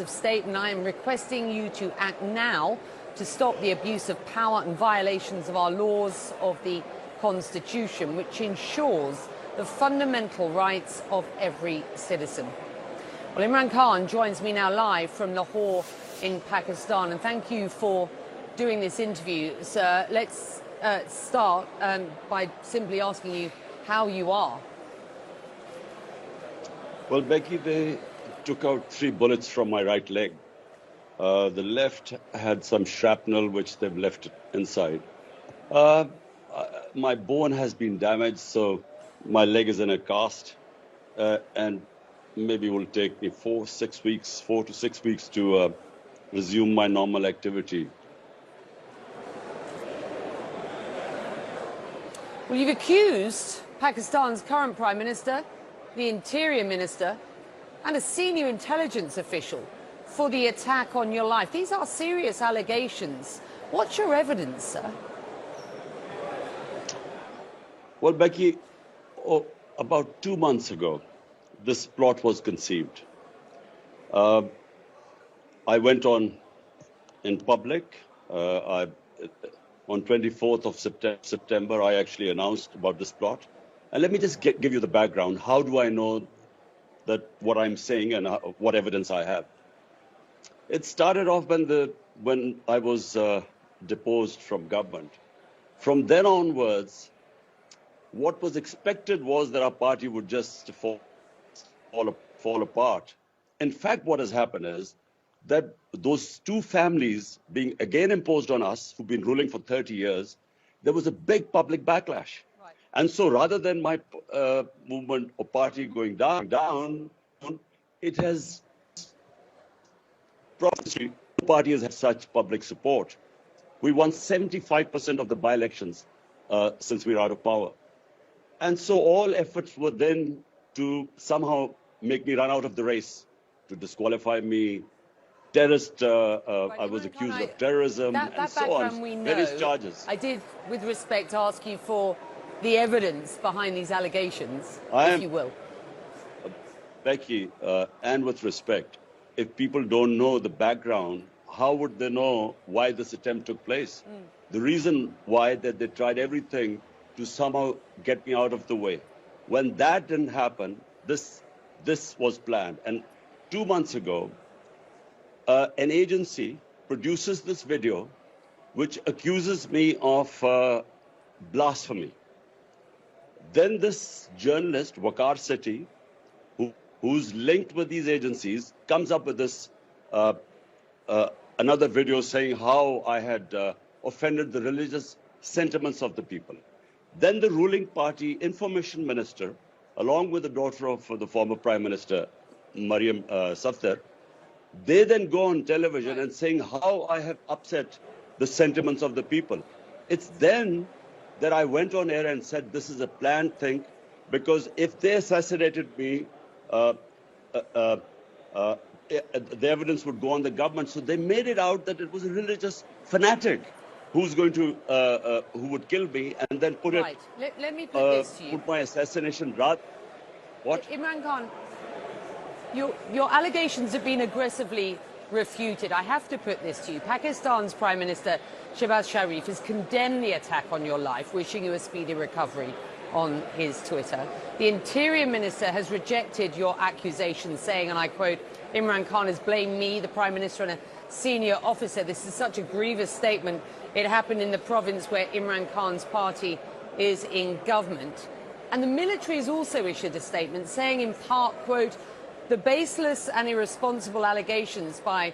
of state, and I am requesting you to act now to stop the abuse of power and violations of our laws of the Constitution, which ensures the fundamental rights of every citizen. Well, Imran Khan joins me now live from Lahore in Pakistan, and thank you for doing this interview, sir. Let's start by simply asking you how you are. Well, Becky, they took out 3 bullets from my right leg. The left had some shrapnel, which they've left inside. My bone has been damaged, so my leg is in a cast. And maybe it will take me 4 to 6 weeks to resume my normal activity. Well, you've accused Pakistan's current Prime Minister, the Interior Minister, and a senior intelligence official for the attack on your life. These are serious allegations. What's your evidence, sir? Well, Becky, about 2 months ago, this plot was conceived. I went on in public. On 24th of September, I actually announced about this plot. And let me just give you the background. How do I know that what I'm saying and what evidence I have? It started off when I was deposed from government. From then onwards, what was expected was that our party would just fall apart. In fact, what has happened is that those 2 families being again imposed on us, who've been ruling for 30 years, there was a big public backlash. Right. And so rather than my movement or party going down, it has, the party has had such public support. We won 75% of the by-elections since we were out of power. And so all efforts were then to somehow make me run out of the race, to disqualify me. Terrorist, I was accused of terrorism and so on, various charges. I did, with respect, ask you for the evidence behind these allegations, if you will. Becky, and with respect, if people don't know the background, how would they know why this attempt took place? The reason why that they tried everything to somehow get me out of the way. When that didn't happen, this was planned. And 2 months ago, an agency produces this video which accuses me of blasphemy. Then this journalist, Waqar Sethi, who's linked with these agencies, comes up with this another video saying how I had offended the religious sentiments of the people. Then the ruling party information minister, along with the daughter of the former Prime Minister, Maryam Safdar, they then go on television and saying how I have upset the sentiments of the people. It's then that I went on air and said this is a planned thing, because if they assassinated me, the evidence would go on the government. So they made it out that it was a religious fanatic who's going to who would kill me, and then put right. Let me put this to you. Put my assassination right. What? Imran Khan, your allegations have been aggressively refuted. I have to put this to you. Pakistan's Prime Minister Shehbaz Sharif has condemned the attack on your life, wishing you a speedy recovery on his Twitter. The Interior Minister has rejected your accusations, saying, and I quote, Imran Khan has blamed me, the Prime Minister, and a senior officer. This is such a grievous statement. It happened in the province where Imran Khan's party is in government. And the military has also issued a statement saying, in part, quote, the baseless and irresponsible allegations by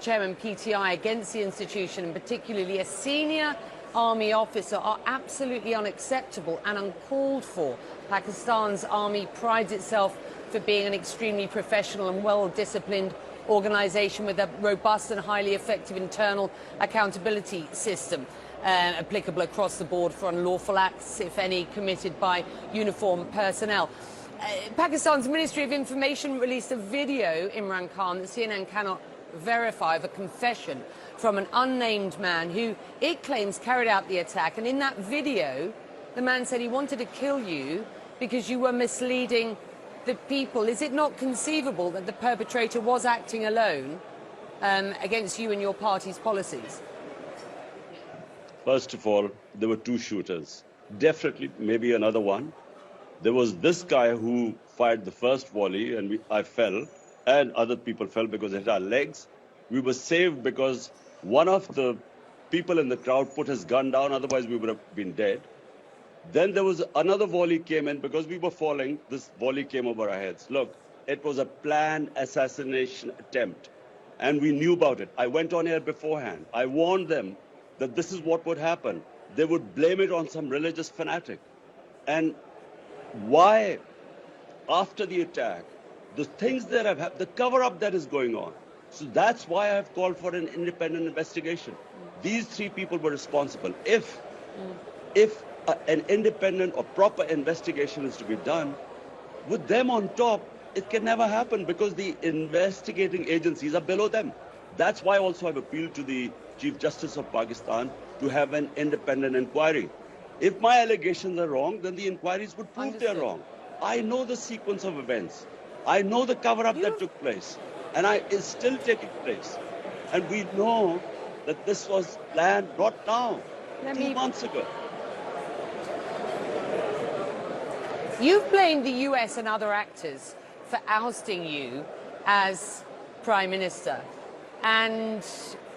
Chairman PTI against the institution, and particularly a senior army officer, are absolutely unacceptable and uncalled for. Pakistan's army prides itself for being an extremely professional and well-disciplined organisation with a robust and highly effective internal accountability system applicable across the board for unlawful acts, if any, committed by uniformed personnel. Pakistan's Ministry of Information released a video, Imran Khan, that CNN cannot verify, of a confession from an unnamed man who it claims carried out the attack. And in that video, the man said he wanted to kill you because you were misleading the people, is it not conceivable that the perpetrator was acting alone against you and your party's policies? First of all, there were two shooters. Definitely, maybe another one. There was this guy who fired the first volley, and I fell, and other people fell because it hit our legs. We were saved because one of the people in the crowd put his gun down, otherwise we would have been dead. Then there was another volley came in because we were falling. This volley came over our heads. Look, it was a planned assassination attempt, and we knew about it. I went on air beforehand. I warned them that this is what would happen. They would blame it on some religious fanatic. And why, after the attack, the things that have happened, the cover-up that is going on. So that's why I've called for an independent investigation. These three people were responsible. If an independent or proper investigation is to be done, with them on top, it can never happen because the investigating agencies are below them. That's why also I've appealed to the Chief Justice of Pakistan to have an independent inquiry. If my allegations are wrong, then the inquiries would prove they're wrong. I know the sequence of events. I know the cover-up that took place. And it's still taking place. And we know that this was planned not now, 2 months ago. You've blamed the US and other actors for ousting you as Prime Minister. And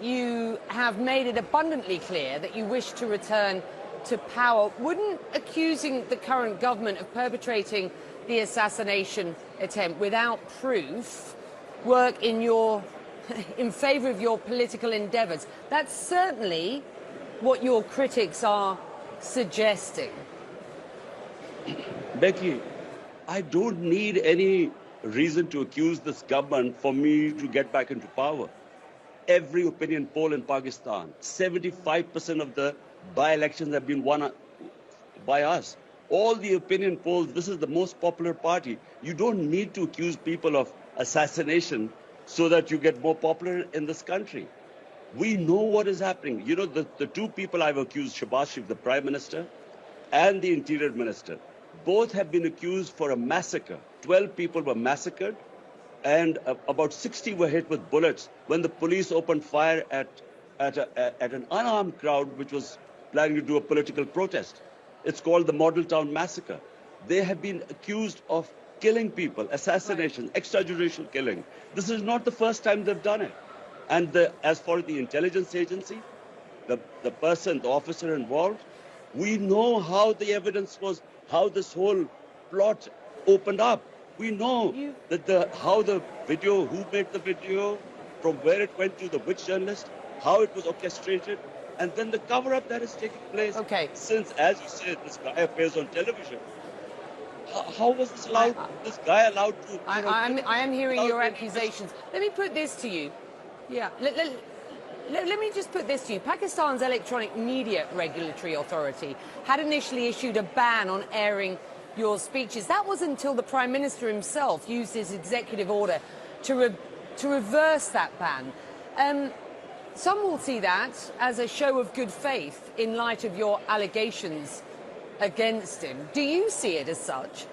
you have made it abundantly clear that you wish to return to power. Wouldn't accusing the current government of perpetrating the assassination attempt without proof work in favour of your political endeavours? That's certainly what your critics are suggesting. Becky, I don't need any reason to accuse this government for me to get back into power. Every opinion poll in Pakistan, 75% of the by-elections have been won by us. All the opinion polls, this is the most popular party. You don't need to accuse people of assassination so that you get more popular in this country. We know what is happening. You know, the two people I've accused, Shehbaz Sharif, the Prime Minister, and the Interior Minister, both have been accused for a massacre. 12 people were massacred, and about 60 were hit with bullets when the police opened fire at an unarmed crowd which was planning to do a political protest. It's called the Model Town Massacre. They have been accused of killing people, assassination, extrajudicial killing. This is not the first time they've done it. And as for the intelligence agency, the person, the officer involved, we know how the evidence was, how this whole plot opened up. We know that how the video, who made the video, from where it went to the which journalist, how it was orchestrated, and then the cover-up that is taking place. Okay. Since, as you said, this guy appears on television. How was this allowed? This guy allowed to? I am hearing your accusations. Let me put this to you. Yeah. Let me just put this to you. Pakistan's Electronic Media Regulatory Authority had initially issued a ban on airing your speeches. That was until the Prime Minister himself used his executive order to reverse that ban. Some will see that as a show of good faith in light of your allegations against him. Do you see it as such?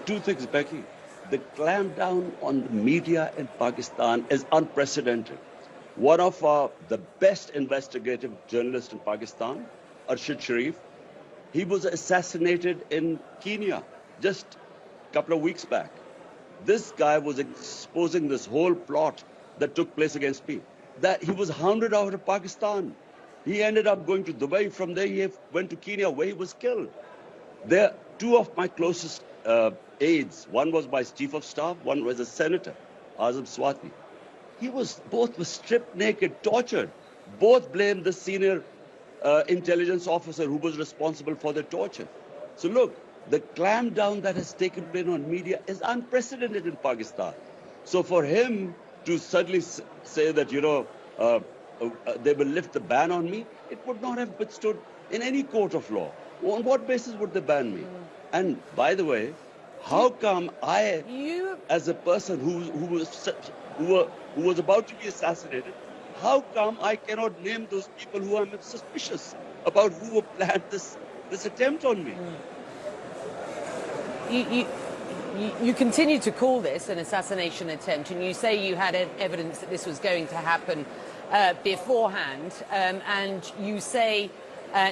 Two things, Becky. The clampdown on the media in Pakistan is unprecedented. One of the best investigative journalists in Pakistan, Arshad Sharif, he was assassinated in Kenya just a couple of weeks back. This guy was exposing this whole plot that took place against me. That he was hounded out of Pakistan. He ended up going to Dubai. From there, he went to Kenya, where he was killed. There, two of my closest aides, one was my chief of staff, one was a senator, Azam Swati. Both were stripped naked, tortured. Both blamed the senior intelligence officer who was responsible for the torture. So look, the clampdown that has taken place on media is unprecedented in Pakistan. So for him to suddenly say that, they will lift the ban on me, it would not have withstood in any court of law. On what basis would they ban me? And by the way, how come I, as a person who was about to be assassinated, how come I cannot name those people who I'm suspicious about who planned this attempt on me? you continue to call this an assassination attempt, and you say you had evidence that this was going to happen beforehand, and you say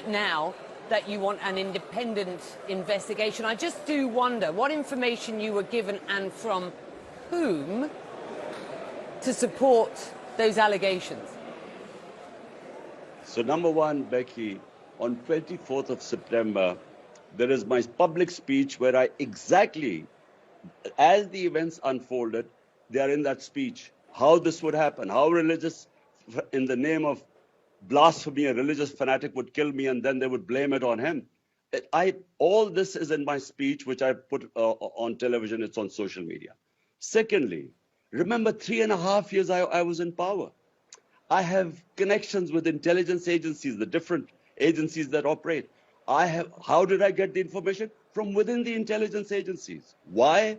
now that you want an independent investigation. I just do wonder what information you were given and from whom to support those allegations. So number one, Becky, on 24th of September, there is my public speech where I exactly, as the events unfolded, they are in that speech, how this would happen, how religious, in the name of blasphemy, a religious fanatic would kill me and then they would blame it on him. All this is in my speech, which I put on television, it's on social media. Secondly, remember 3.5 years I was in power. I have connections with intelligence agencies, the different agencies that operate. How did I get the information? From within the intelligence agencies. Why?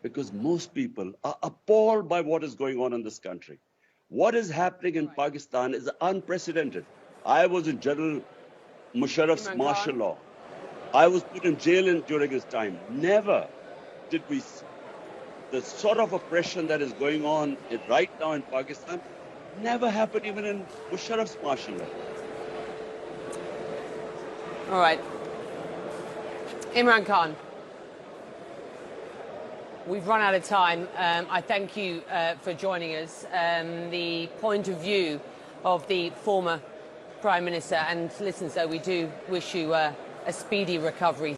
Because most people are appalled by what is going on in this country. What is happening in Pakistan is unprecedented. I was in General Musharraf's martial law. I was put in jail during his time. Never did we see the sort of oppression that is going on right now in Pakistan. Never happened even in Musharraf's martial law. All right. Imran Khan, we've run out of time. I thank you for joining us. The point of view of the former Prime Minister, and listen, so we do wish you a speedy recovery.